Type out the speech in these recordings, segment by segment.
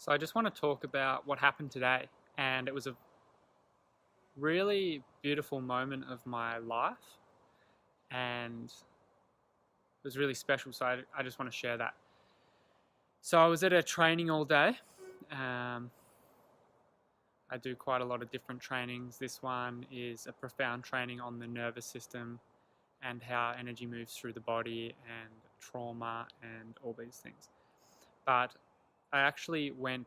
So I just want to talk about what happened today, and it was a really beautiful moment of my life, and it was really special. So I just want to share that. So I was at a training all day. Um, I do quite a lot of different trainings. This one is a profound training on the nervous system and how energy moves through the body and trauma and all these things. But I actually went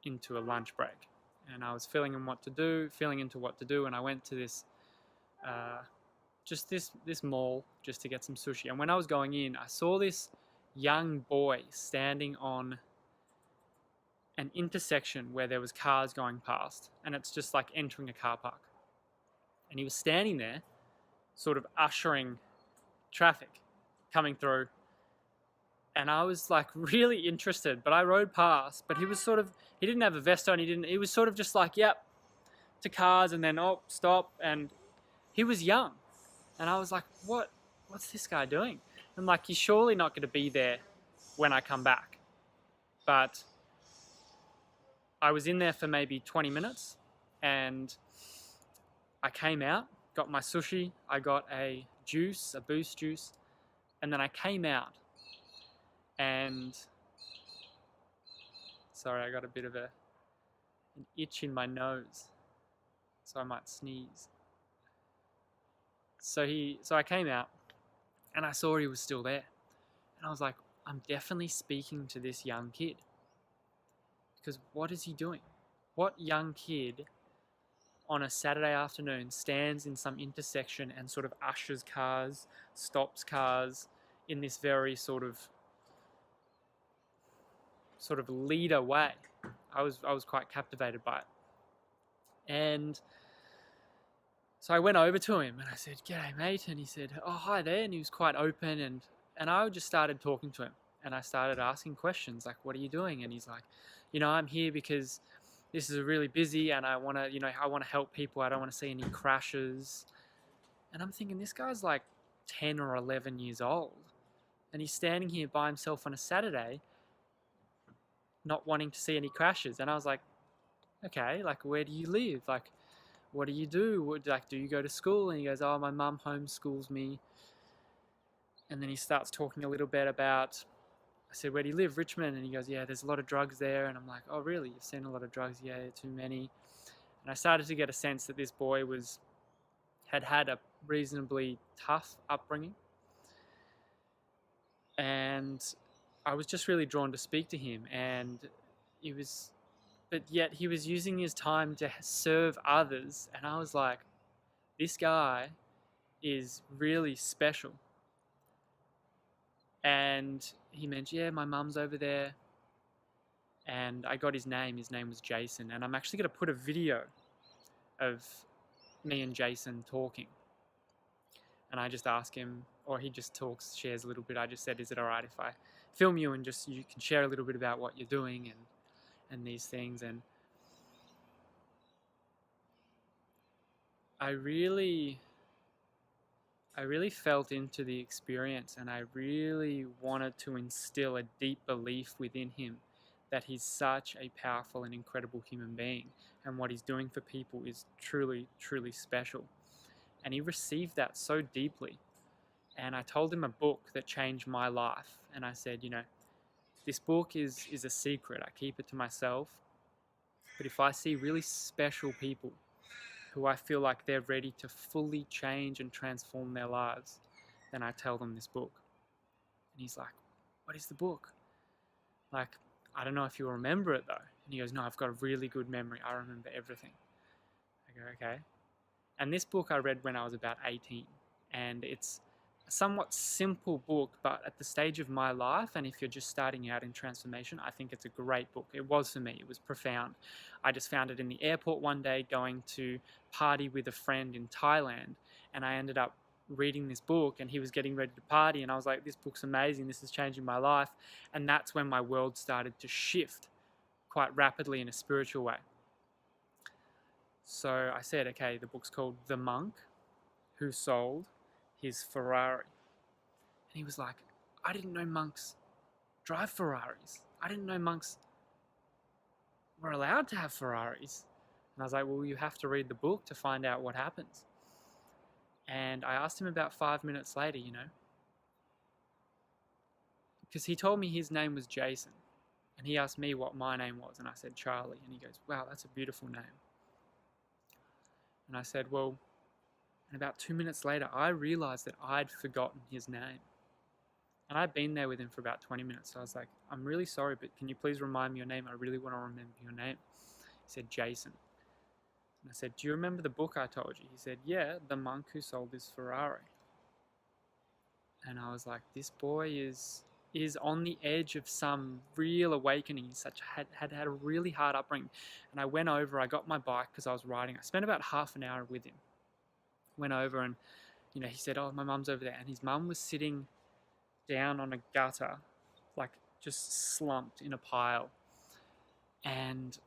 into a lunch break, and I was feeling into what to do, and I went to uh, this mall just to get some sushi. And when I was going in, I saw this young boy standing on an intersection where there was cars going past, and it's just like entering a car park. And he was standing there, sort of ushering traffic coming through. And I was like really interested, but I rode past. But he didn't have a vest on. He was sort of just like, yep, to cars, and then oh, stop. And he was young, and I was like, what's this guy doing? I'm like, he's surely not going to be there when I come back. But I was in there for maybe 20 minutes, and I came out, got my sushi, I got a boost juice, and then I came out. And sorry, I got a bit of an itch in my nose, so I might sneeze. So I came out, and I saw he was still there, and I was like, I'm definitely speaking to this young kid, because what is he doing? What young kid on a Saturday afternoon stands in some intersection and sort of ushers cars, stops cars in this very sort of leader way? I was quite captivated by it. And so I went over to him and I said, "G'day, mate." And he said, "Oh, hi there." And he was quite open, and I just started talking to him, and I started asking questions like, "What are you doing?" And he's like, "I'm here because this is really busy, and I want to help people. I don't want to see any crashes." And I'm thinking, this guy's like 10 or 11 years old, and he's standing here by himself on a Saturday not wanting to see any crashes. And I was like, okay, like, where do you live? Like, what do you do? Do you go to school? And he goes, "Oh, my mum homeschools me." And then he starts talking a little bit about, I said, "Where do you live?" "Richmond." And he goes, "Yeah, there's a lot of drugs there." And I'm like, "Oh, really? You've seen a lot of drugs?" "Yeah, too many." And I started to get a sense that this boy had a reasonably tough upbringing. And I was just really drawn to speak to him, but yet he was using his time to serve others, and I was like, this guy is really special. And he mentioned, "Yeah, my mum's over there," and I got his name. His name was Jason, and I'm actually going to put a video of me and Jason talking. And I just ask him, or he just shares a little bit. I just said, "Is it all right if I film you and just you can share a little bit about what you're doing and these things?" And I really felt into the experience, and I really wanted to instill a deep belief within him that he's such a powerful and incredible human being, and what he's doing for people is truly, truly special. And he received that so deeply. And I told him a book that changed my life. And I said, this book is a secret. I keep it to myself. But if I see really special people who I feel like they're ready to fully change and transform their lives, then I tell them this book. And he's like, "What is the book?" Like, "I don't know if you'll remember it though." And he goes, "No, I've got a really good memory. I remember everything." I go, "Okay." And this book I read when I was about 18. And it's a somewhat simple book, but at the stage of my life, and if you're just starting out in transformation, I think it's a great book. It was for me. It was profound. I just found it in the airport one day going to party with a friend in Thailand, and I ended up reading this book, and he was getting ready to party, and I was like, "This book's amazing. This is changing my life." And that's when my world started to shift quite rapidly in a spiritual way. So I said, okay, the book's called The Monk Who Sold His Ferrari. And he was like, "I didn't know monks drive Ferraris. I didn't know monks we're allowed to have Ferraris. And I was like, well, you have to read the book to find out what happens. And I asked him about 5 minutes later, because he told me his name was Jason. And he asked me what my name was, and I said Charlie. And he goes, wow, that's a beautiful name. And I said, well, and about 2 minutes later, I realized that I'd forgotten his name. And I'd been there with him for about 20 minutes. So I was like, I'm really sorry, but can you please remind me your name? I really want to remember your name. He said, Jason. And I said, do you remember the book I told you? He said, yeah, The Monk Who Sold His Ferrari. And I was like, this boy is on the edge of some real awakening. He had a really hard upbringing. And I went over, I got my bike because I was riding. I spent about half an hour with him. Went over and, he said, oh, my mum's over there. And his mum was sitting down on a gutter, like just slumped in a pile. And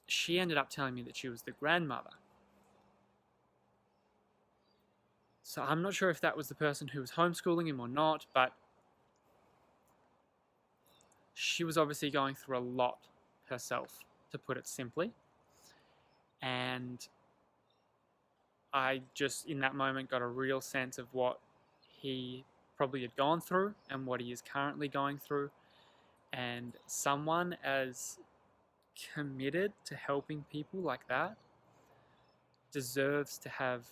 she ended up telling me that she was the grandmother. So I'm not sure if that was the person who was homeschooling him or not, but she was obviously going through a lot herself, to put it simply. And I just, in that moment, got a real sense of what he probably had gone through and what he is currently going through. And someone as committed to helping people like that deserves to have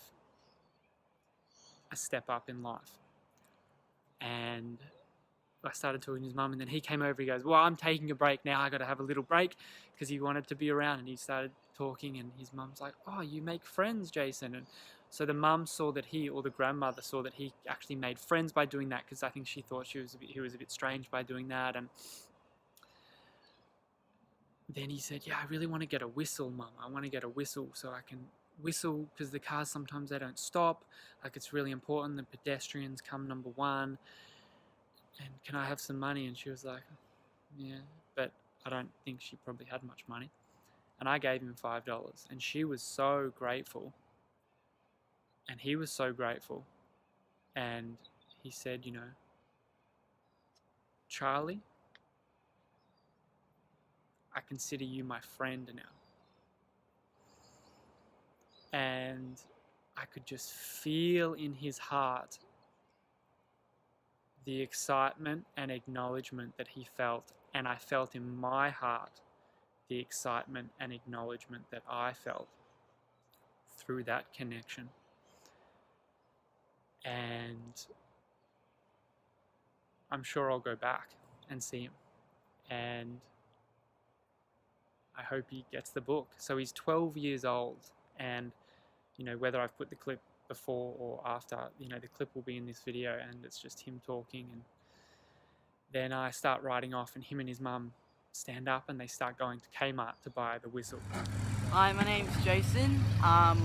a step up in life. And I started talking to his mum, and then he came over. He goes, well, I'm taking a break now. I got to have a little break, because he wanted to be around. And he started talking, and his mum's like, oh, you make friends, Jason. And so the mum saw that the grandmother saw that he actually made friends by doing that, because I think she thought he was a bit strange by doing that. And then he said, yeah, I really want to get a whistle, Mum. I want to get a whistle so I can whistle, because the cars sometimes they don't stop. Like, it's really important. The pedestrians come number one. And can I have some money? And she was like, yeah, but I don't think she probably had much money. And I gave him $5. And she was so grateful. And he was so grateful. And he said, Charlie, I consider you my friend now. And I could just feel in his heart the excitement and acknowledgement that he felt, and I felt in my heart the excitement and acknowledgement that I felt through that connection. And I'm sure I'll go back and see him, and I hope he gets the book. So he's 12 years old, and whether I've put the clip before or after, the clip will be in this video, and it's just him talking. And then I start riding off, and him and his mum stand up, and they start going to Kmart to buy the whistle. Hi, my name's Jason. I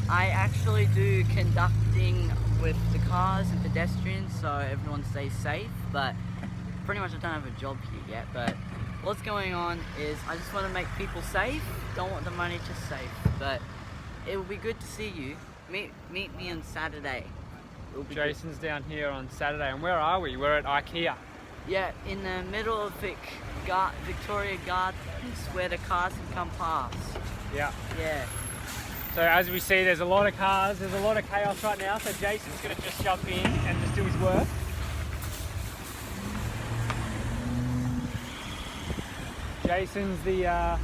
actually do conducting with the cars and pedestrians, so everyone stays safe, but pretty much I don't have a job here yet. But what's going on is I just want to make people safe, don't want the money, just safe. But it will be good to see you. Meet me on Saturday. Jason's down here on Saturday, and where are we? We're at IKEA. Yeah, in the middle of Victoria Gardens, where the cars can come past. Yeah. Yeah. So as we see, there's a lot of cars, there's a lot of chaos right now, so Jason's going to just jump in and just do his work. Jason's the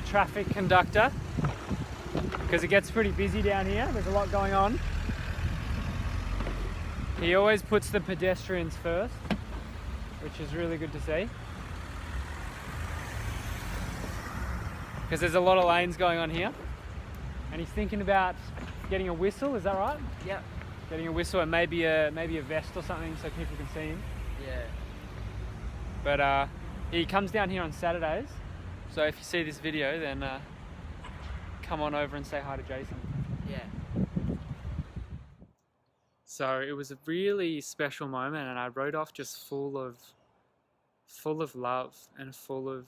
traffic conductor, because it gets pretty busy down here. There's a lot going on. He always puts the pedestrians first, which is really good to see, because there's a lot of lanes going on here. And he's thinking about getting a whistle, is that right? Yep. Getting a whistle and maybe a vest or something so people can see him. Yeah. But he comes down here on Saturdays, so if you see this video, then come on over and say hi to Jason. Yeah. So it was a really special moment, and I rode off just full of love and full of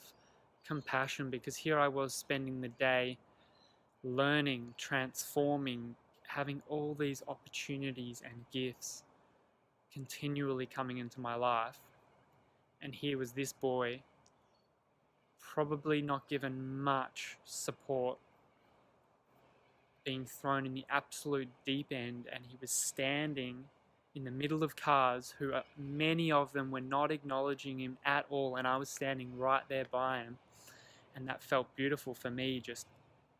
compassion, because here I was spending the day learning, transforming, having all these opportunities and gifts continually coming into my life. And here was this boy probably not given much support, being thrown in the absolute deep end, and he was standing in the middle of cars who many of them were not acknowledging him at all, and I was standing right there by him, and that felt beautiful for me, just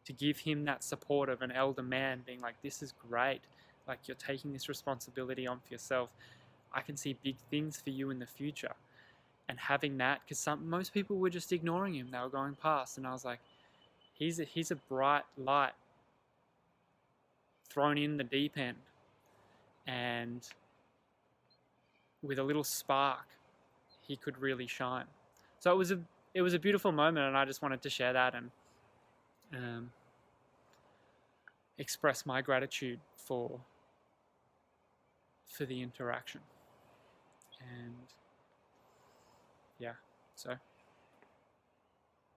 to give him that support of an elder man being like, this is great, like you're taking this responsibility on for yourself. I can see big things for you in the future. And having that, because most people were just ignoring him, they were going past, and I was like, he's a bright light thrown in the deep end, and with a little spark he could really shine. So it was a beautiful moment, and I just wanted to share that and express my gratitude for the interaction. And yeah, so